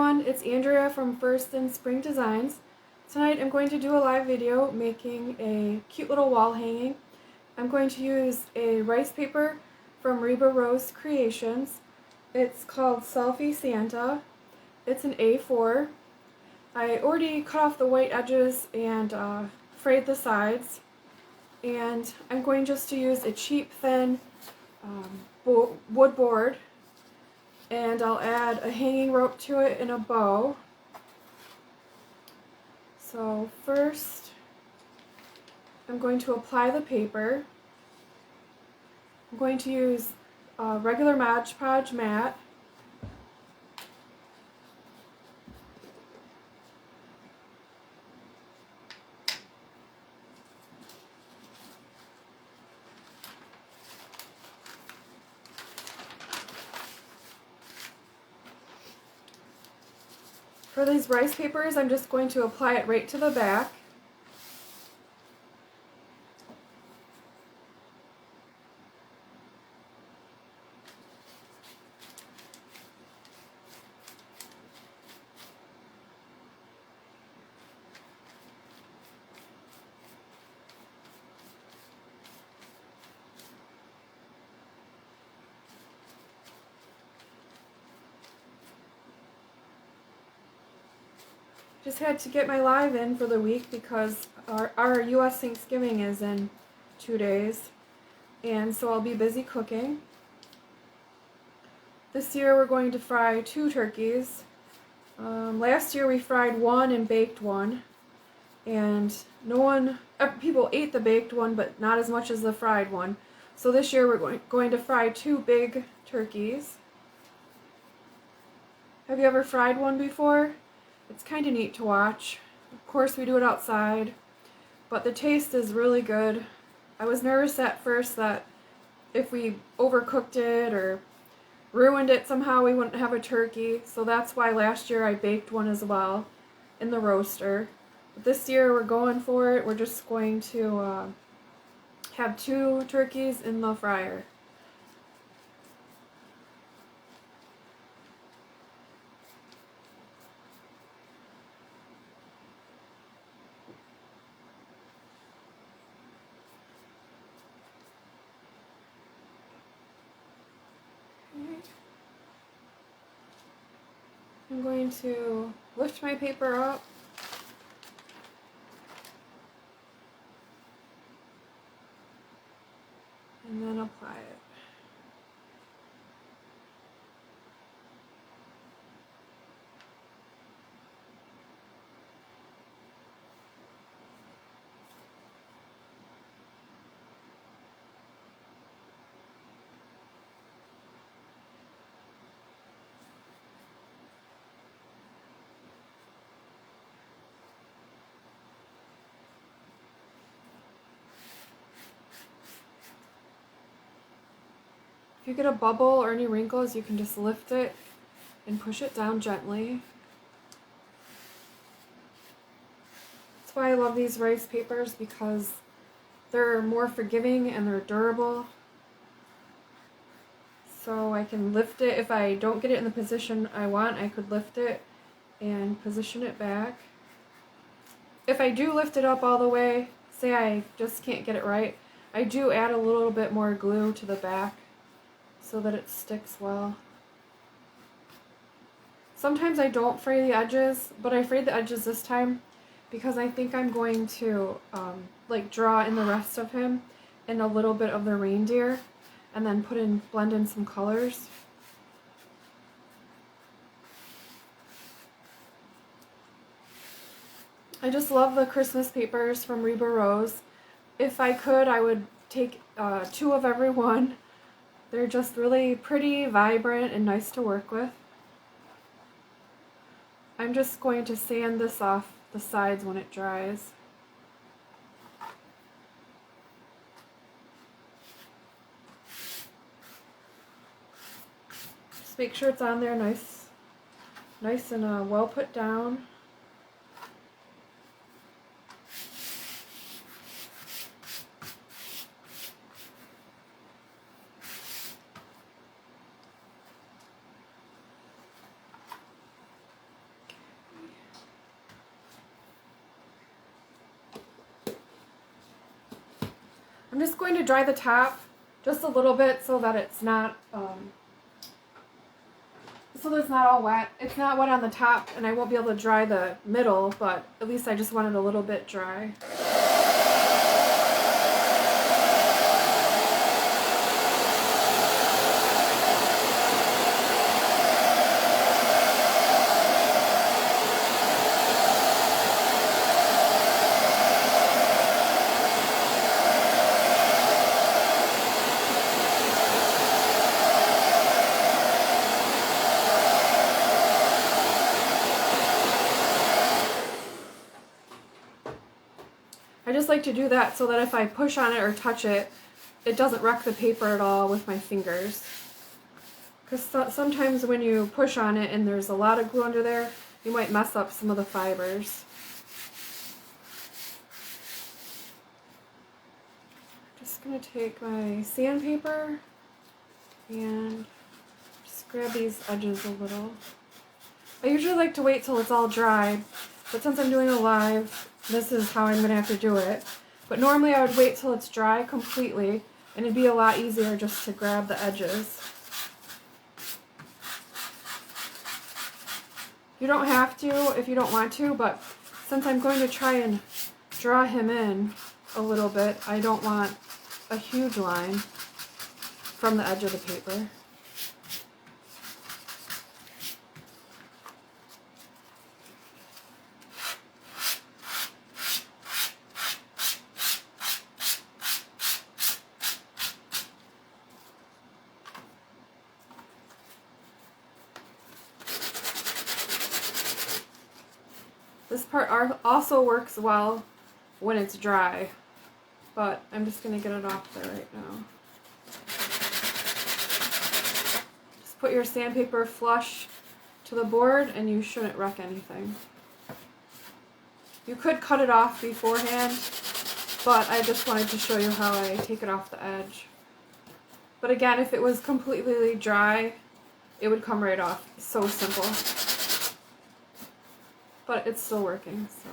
everyone, it's Andrea from First&Spring Designs. Tonight I'm going to do a live video making a cute little wall hanging. I'm going to use a rice paper from Reba Rose Creations. It's called Selfie Santa. It's an A4. I already cut off the white edges and frayed the sides. And I'm going just to use a cheap thin wood board. And I'll add a hanging rope to it and a bow. So first, I'm going to apply the paper. I'm going to use a regular Mod Podge mat. For these rice papers, I'm just going to apply it right to the back. Just had to get my live in for the week because our U.S. Thanksgiving is in 2 days, and so I'll be busy cooking. This year we're going to fry 2 turkeys. Last year we fried one and baked one, and people ate the baked one, but not as much as the fried one. So this year we're going to fry 2 big turkeys. Have you ever fried one before? It's kind of neat to watch. Of course we do it outside, but the taste is really good. I was nervous at first that if we overcooked it or ruined it somehow we wouldn't have a turkey, so that's why last year I baked one as well in the roaster. But this year we're going for it. We're just going to have 2 turkeys in the fryer. I'm going to lift my paper up and then apply it. If you get a bubble or any wrinkles, you can just lift it and push it down gently. That's why I love these rice papers, because they're more forgiving and they're durable. So I can lift it. If I don't get it in the position I want, I could lift it and position it back. If I do lift it up all the way, say I just can't get it right, I do add a little bit more glue to the back so that it sticks well. Sometimes I don't fray the edges, but I frayed the edges this time because I think I'm going to draw in the rest of him and a little bit of the reindeer, and then blend in some colors. I just love the Christmas papers from Reba Rose. If I could, I would take 2 of every one. They're just really pretty, vibrant, and nice to work with. I'm just going to sand this off the sides when it dries. Just make sure it's on there nice and well put down. I'm just going to dry the top just a little bit so that it's not all wet. It's not wet on the top, and I won't be able to dry the middle, but at least I just want it a little bit dry. I just like to do that so that if I push on it or touch it, it doesn't wreck the paper at all with my fingers. Because sometimes when you push on it and there's a lot of glue under there, you might mess up some of the fibers. Just going to take my sandpaper and just grab these edges a little. I usually like to wait till it's all dry, but since I'm doing a live, this is how I'm going to have to do it. But normally I would wait till it's dry completely, and it'd be a lot easier just to grab the edges. You don't have to if you don't want to, but since I'm going to try and draw him in a little bit, I don't want a huge line from the edge of the paper. This part also works well when it's dry, but I'm just going to get it off there right now. Just put your sandpaper flush to the board and you shouldn't wreck anything. You could cut it off beforehand, but I just wanted to show you how I take it off the edge. But again, if it was completely dry, it would come right off. It's so simple. But it's still working, so.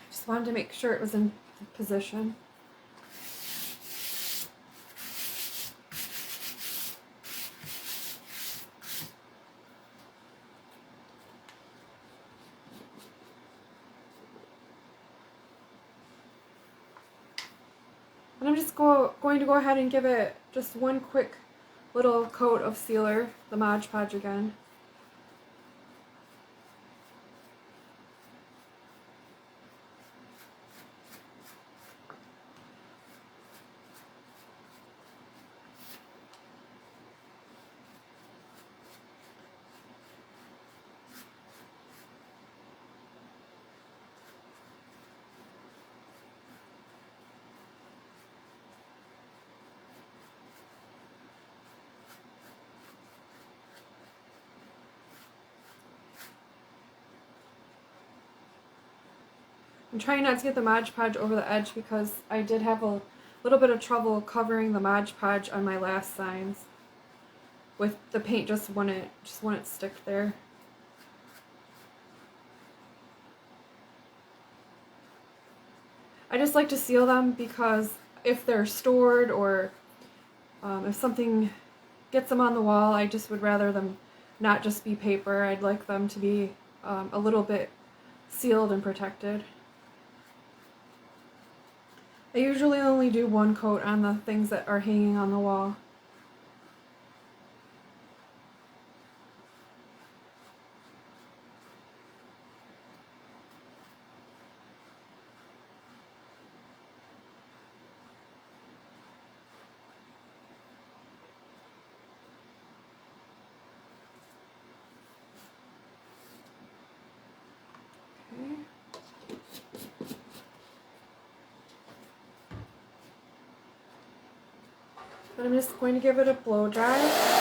Just wanted to make sure it was in position. And I'm just going to go ahead and give it just one quick little coat of sealer, the Mod Podge again. I'm trying not to get the Mod Podge over the edge because I did have a little bit of trouble covering the Mod Podge on my last signs. With the paint just wouldn't stick there. I just like to seal them because if they're stored or if something gets them on the wall, I just would rather them not just be paper. I'd like them to be a little bit sealed and protected. I usually only do one coat on the things that are hanging on the wall. But I'm just going to give it a blow dry.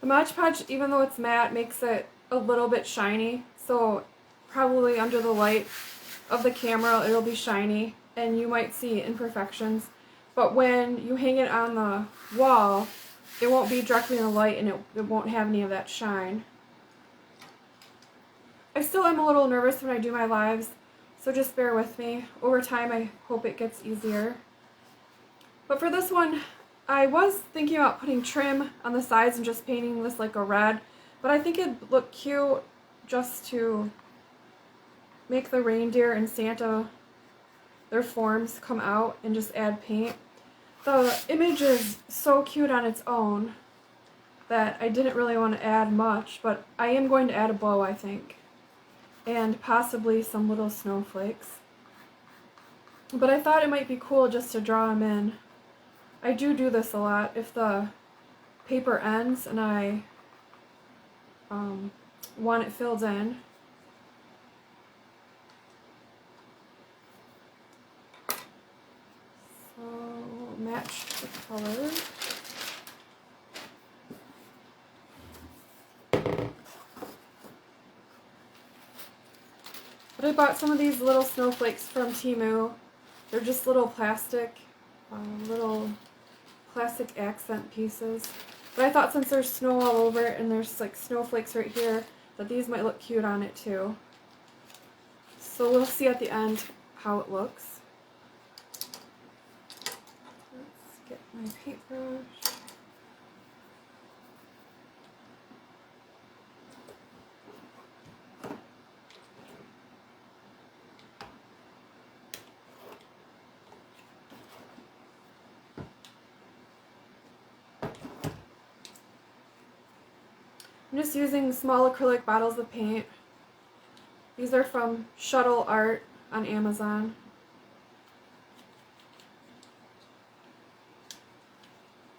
The Mod Podge, even though it's matte, makes it a little bit shiny, so probably under the light of the camera it'll be shiny and you might see imperfections, but when you hang it on the wall it won't be directly in the light and it won't have any of that shine. I still am a little nervous when I do my lives, so just bear with me. Over time I hope it gets easier. But for this one, I was thinking about putting trim on the sides and just painting this like a red, but I think it'd look cute just to make the reindeer and Santa, their forms come out and just add paint. The image is so cute on its own that I didn't really want to add much, but I am going to add a bow, I think, and possibly some little snowflakes. But I thought it might be cool just to draw them in. I do this a lot. If the paper ends and I want it filled in, so match the color. But I bought some of these little snowflakes from Temu. They're just little plastic accent pieces. But I thought since there's snow all over it and there's like snowflakes right here, that these might look cute on it too. So we'll see at the end how it looks. Let's get my paintbrush. I'm just using small acrylic bottles of paint. These are from Shuttle Art on Amazon.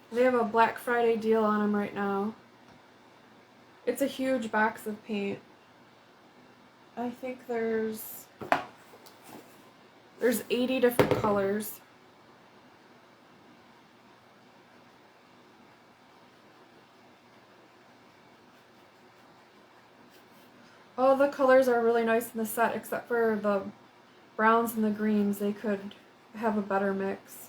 They have a Black Friday deal on them right now. It's a huge box of paint. I think there's 80 different colors. All the colors are really nice in the set except for the browns and the greens. They could have a better mix.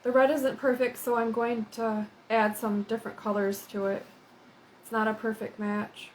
The red isn't perfect, so I'm going to add some different colors to it. It's not a perfect match.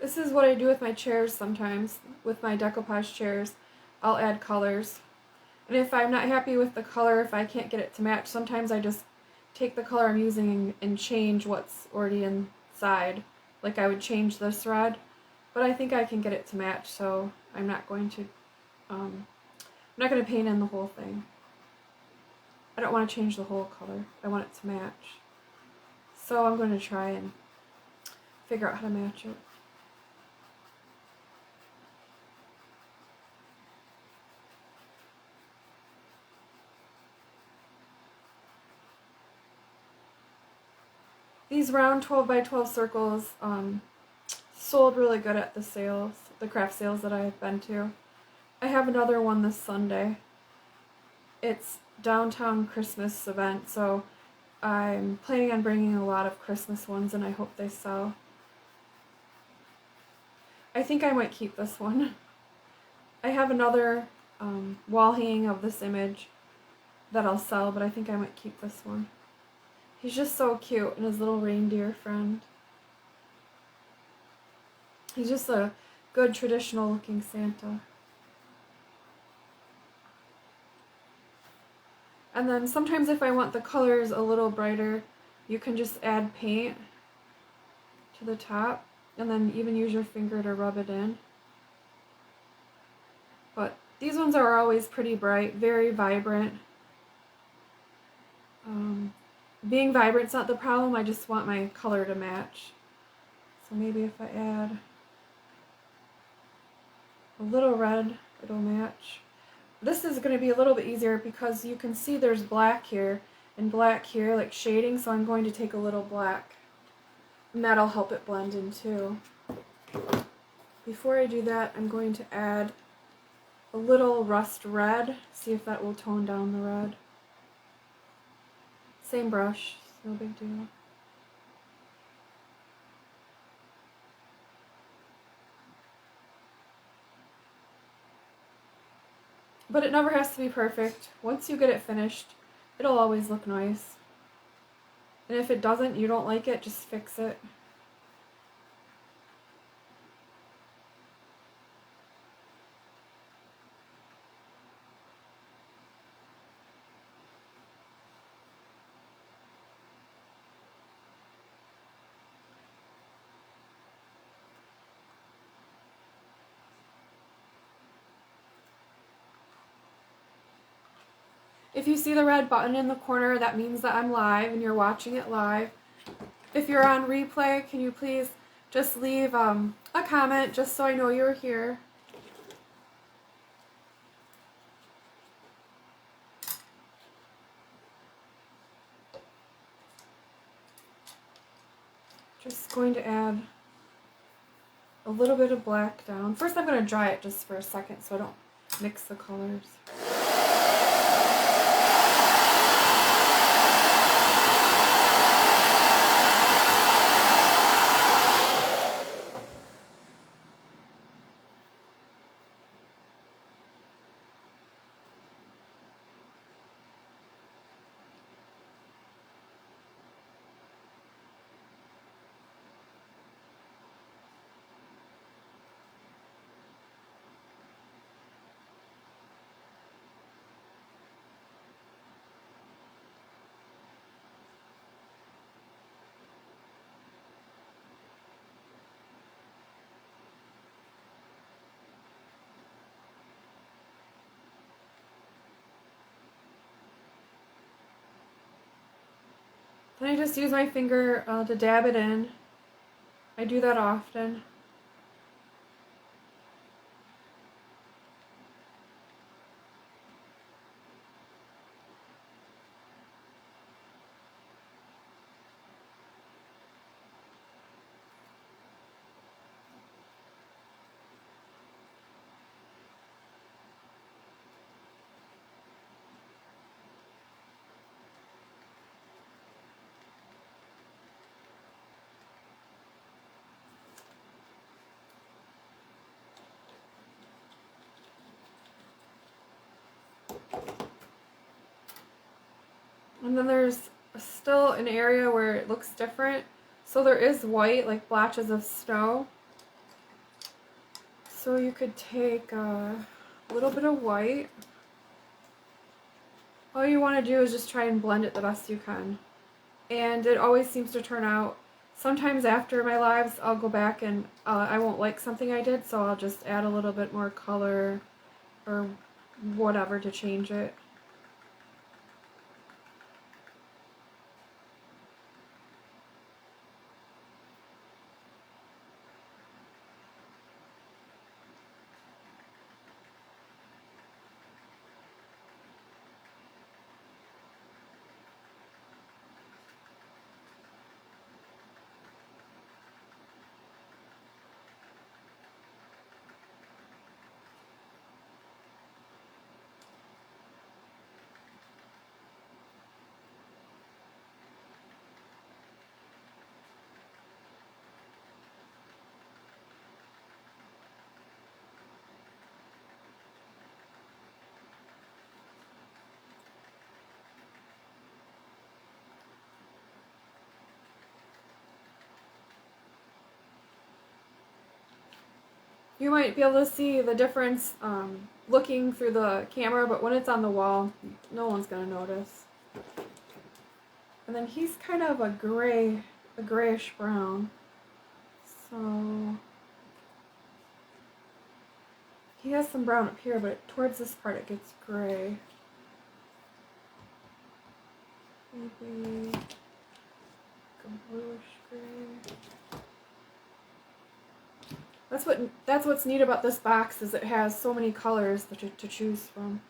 This is what I do with my chairs sometimes, with my decoupage chairs. I'll add colors. And if I'm not happy with the color, if I can't get it to match, sometimes I just take the color I'm using and change what's already inside. Like I would change this red, but I think I can get it to match, so I'm not going to paint in the whole thing. I don't want to change the whole color. I want it to match. So I'm going to try and figure out how to match it. These round 12 by 12 circles sold really good at the sales, the craft sales that I've been to. I have another one this Sunday. It's downtown Christmas event, so I'm planning on bringing a lot of Christmas ones, and I hope they sell. I think I might keep this one. I have another wall hanging of this image that I'll sell, but I think I might keep this one. He's just so cute, and his little reindeer friend. He's just a good traditional looking Santa. And then sometimes if I want the colors a little brighter, you can just add paint to the top and then even use your finger to rub it in. But these ones are always pretty bright, very vibrant. Being vibrant's not the problem, I just want my color to match. So maybe if I add a little red, it'll match. This is going to be a little bit easier because you can see there's black here and black here, like shading, so I'm going to take a little black. And that'll help it blend in too. Before I do that, I'm going to add a little rust red, see if that will tone down the red. Same brush, no big deal. But it never has to be perfect. Once you get it finished, it'll always look nice. And if it doesn't, you don't like it, just fix it. If you see the red button in the corner, that means that I'm live and you're watching it live. If you're on replay, can you please just leave a comment just so I know you're here. Just going to add a little bit of black down. First I'm going to dry it just for a second so I don't mix the colors. Then I just use my finger to dab it in. I do that often. And then there's still an area where it looks different. So there is white, like blotches of snow. So you could take a little bit of white. All you want to do is just try and blend it the best you can. and it always seems to turn out. Sometimes after my lives, I'll go back and I won't like something I did, so I'll just add a little bit more color or whatever to change it. You might be able to see the difference looking through the camera, but when it's on the wall, no one's going to notice. And then he's kind of a grayish brown. So he has some brown up here, but towards this part it gets gray. Maybe a bluish gray. That's what's neat about this box, is it has so many colors to choose from.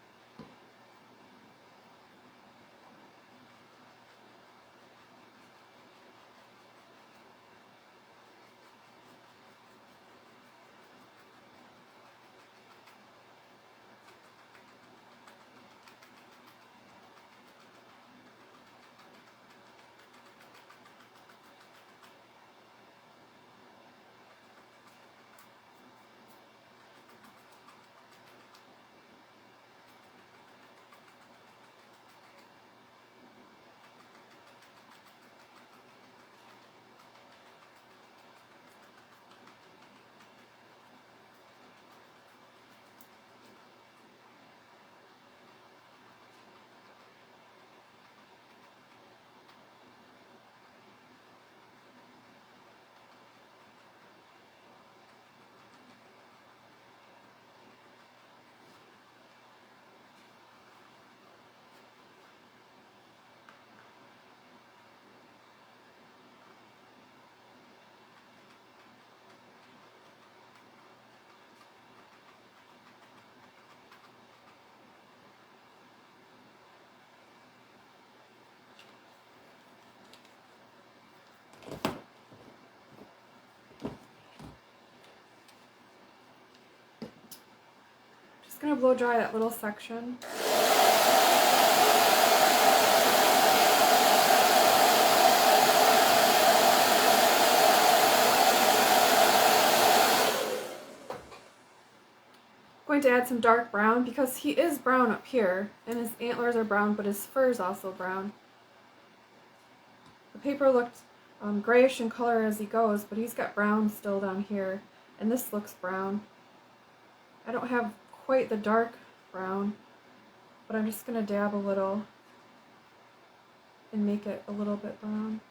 Just gonna blow dry that little section. Going to add some dark brown because he is brown up here and his antlers are brown, but his fur is also brown. The paper looked grayish in color as he goes, but he's got brown still down here, and this looks brown. I don't have quite the dark brown, but I'm just going to dab a little and make it a little bit brown.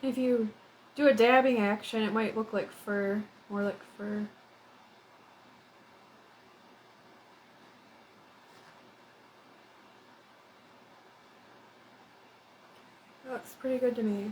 If you do a dabbing action, it might look like fur, more like fur. That looks pretty good to me.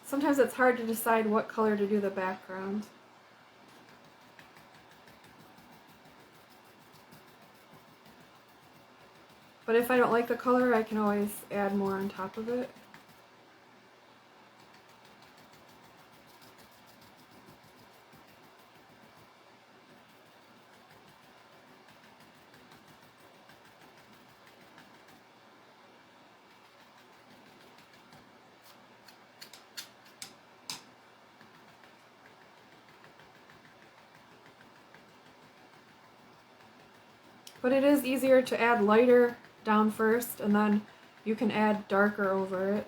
sometimes it's hard to decide what color to do the background. But if I don't like the color, I can always add more on top of it. But it is easier to add lighter down first, and then you can add darker over it.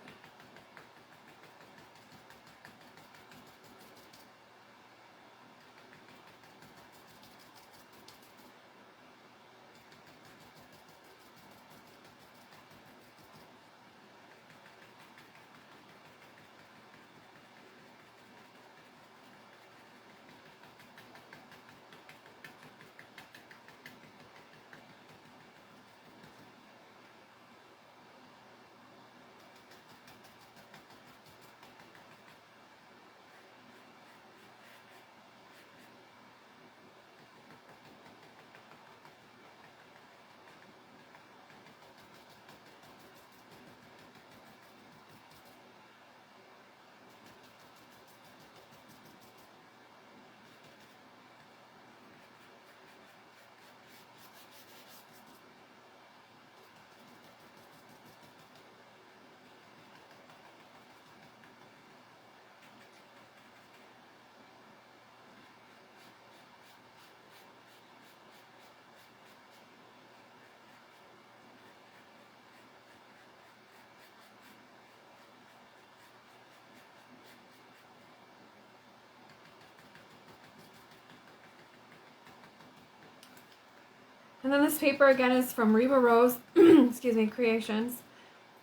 And then this paper again is from Reba Rose, excuse me, Creations.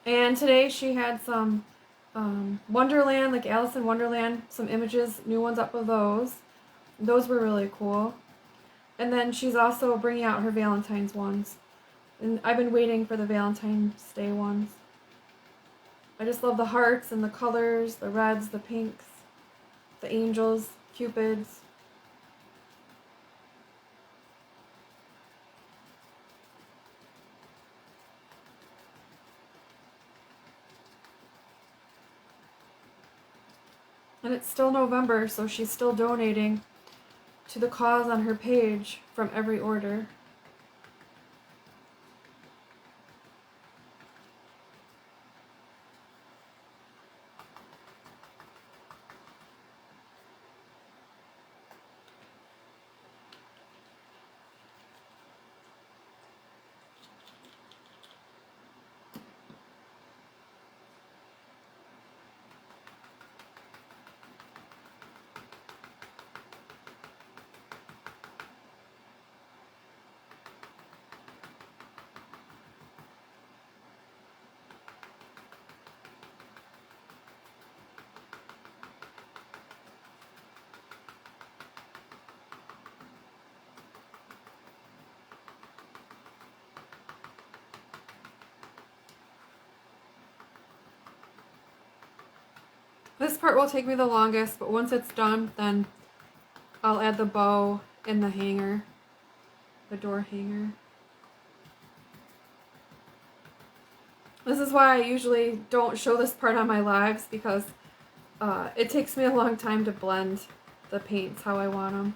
And today she had some Wonderland, like Alice in Wonderland, some images, new ones up of those. Those were really cool. And then she's also bringing out her Valentine's ones. And I've been waiting for the Valentine's Day ones. I just love the hearts and the colors, the reds, the pinks, the angels, cupids. And it's still November, so she's still donating to the cause on her page from every order. This part will take me the longest, but once it's done, then I'll add the bow in the hanger, the door hanger. This is why I usually don't show this part on my lives, because it takes me a long time to blend the paints how I want them.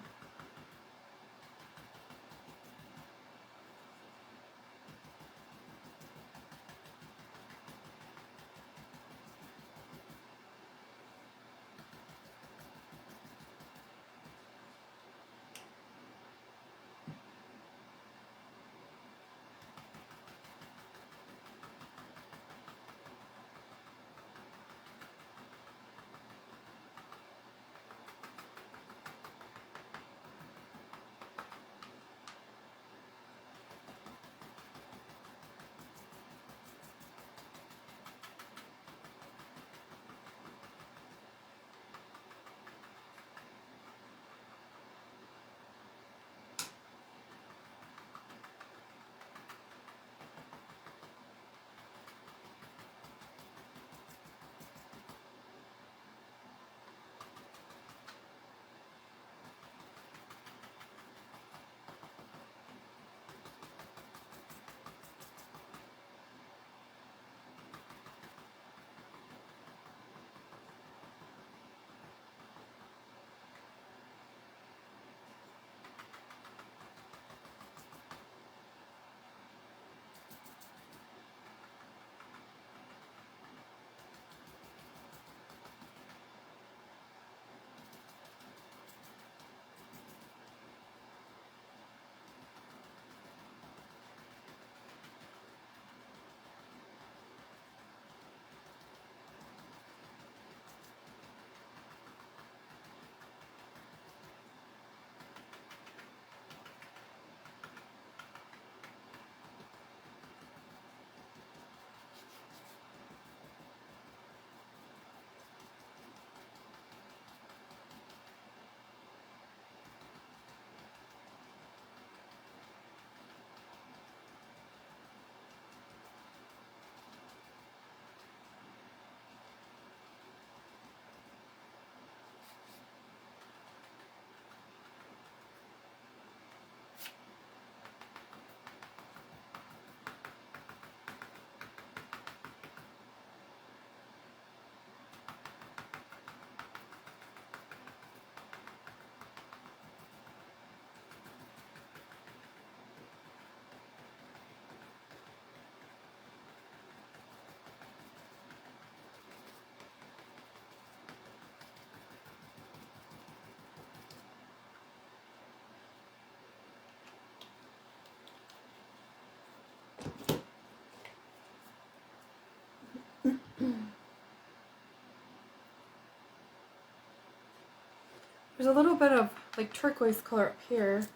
There's a little bit of like turquoise color up here,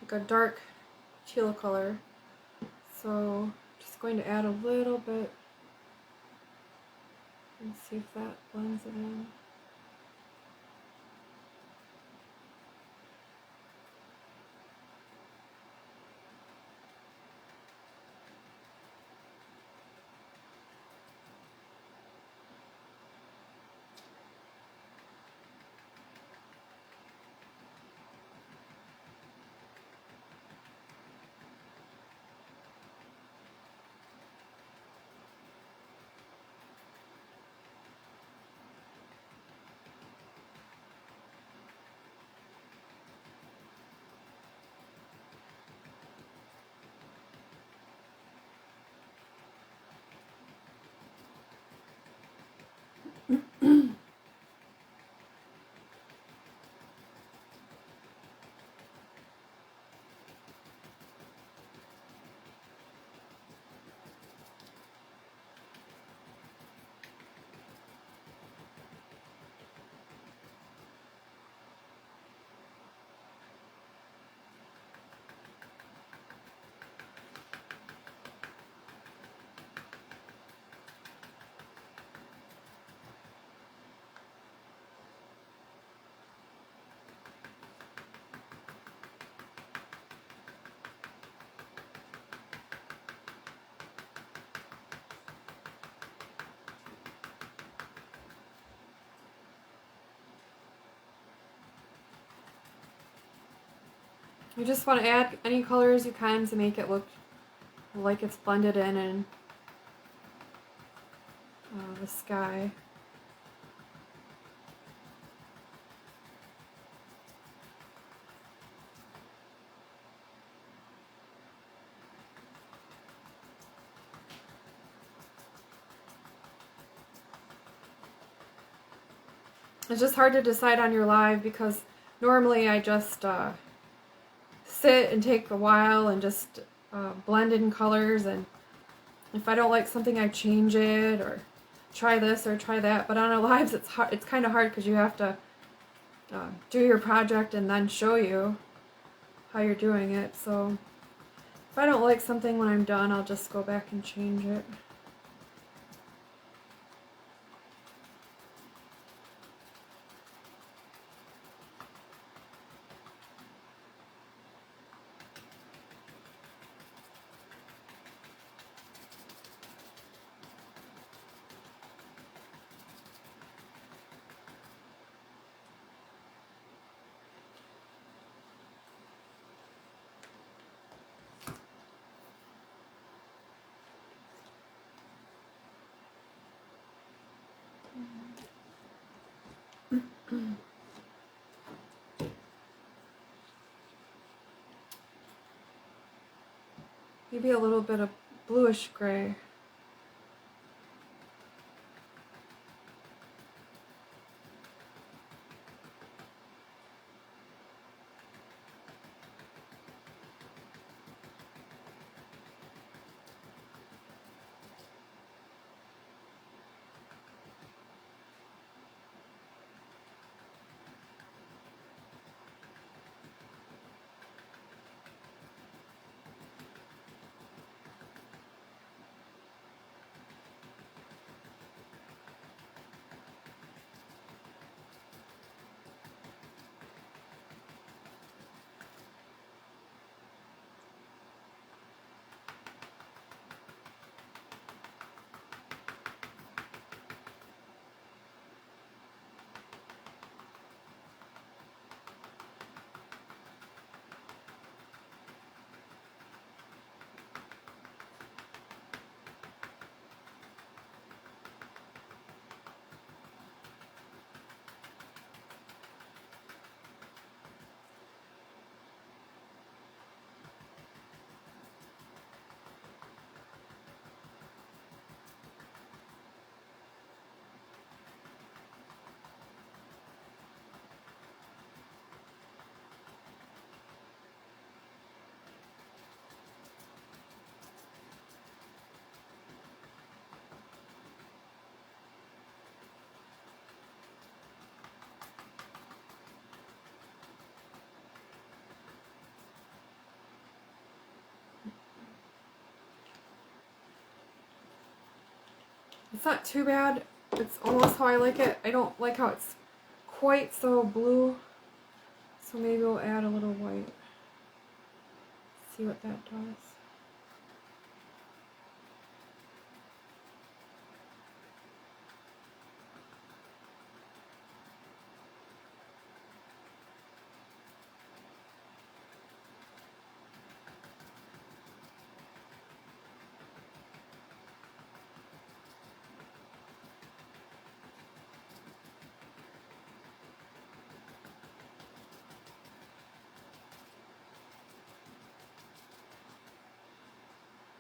like a dark teal color. So just going to add a little bit and see if that blends it in. You just want to add any colors you can to make it look like it's blended in the sky. It's just hard to decide on your live because normally I just sit and take a while and just blend in colors, and if I don't like something I change it or try this or try that. But on our lives it's hard, it's kind of hard because you have to do your project and then show you how you're doing it. So if I don't like something when I'm done, I'll just go back and change it. Maybe a little bit of bluish gray. It's not too bad. It's almost how I like it. I don't like how it's quite so blue. So maybe we'll add a little white. See what that does.